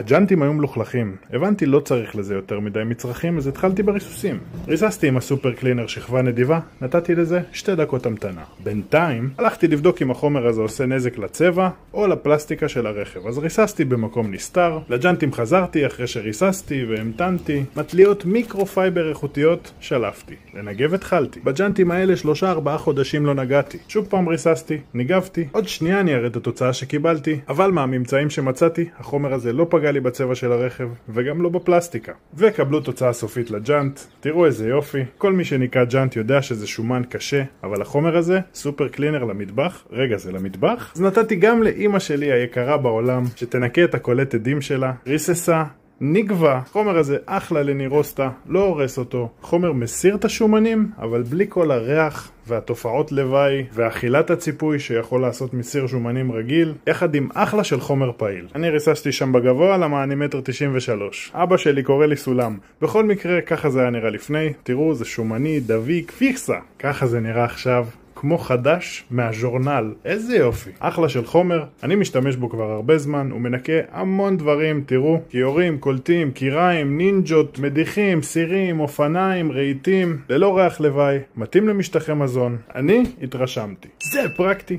הג'אנטים היו מלוכלכים. הבנתי לא צריך לזה יותר מדי מצרכים, אז התחלתי בריסוסים. ריססתי עם הסופר קלינר שכבה נדיבה, נתתי לזה 2 דקות המתנה. בינתיים הלכתי לבדוק אם החומר הזה עושה נזק לצבע או לפלסטיקה של הרכב, אז ריססתי במקום נסתר. לג'אנטים חזרתי אחרי שריססתי והמתנתי. מטליות מיקרופייבר איכותיות שלפתי. לנגב התחלתי. בג'אנטים האלה 3-4 חודשים לא נגעתי. שוב פעם ריססתי, ניגבתי. עוד שנייה אני אראה את התוצאה שקיבלתי, אבל מהממצאים שמצאתי, החומר הזה לא פגע לי בצבע של הרכב, וגם לא בפלסטיקה. וקבלו תוצאה סופית לג'אנט. תראו איזה יופי. כל מי שניקה ג'אנט יודע שזה שומן קשה, אבל החומר הזה, סופר קלינר למטבח. רגע, זה למטבח? אז נתתי גם לאמא שלי היקרה בעולם, שתנקה את הקולט עדים שלה. ריססה, נגבה. החומר הזה אחלה לנירוסטה, לא הורס אותו. חומר מסיר את השומנים, אבל בלי כל הריח והתופעות לוואי ואכילת הציפוי שיכול לעשות מסיר שומנים רגיל, יחד עם אחלה של חומר פעיל. אני ריססתי שם בגבוה, למה אני 1.93 מטר. אבא שלי קורא לי סולם. בכל מקרה, ככה זה היה נראה לפני. תראו, זה שומני, דביק, פיכסה. ככה זה נראה עכשיו. כמו חדש מהז'ורנל. איזה יופי. אחלה של חומר. אני משתמש בו כבר הרבה זמן. הוא מנקה המון דברים. תראו, כיורים, קולטים, קיריים, נינג'ות, מדיחים, סירים, אופניים, רהיטים, ללא ריח לוואי. מתאים למשטחי מזון. אני התרשמתי. זה פרקטי.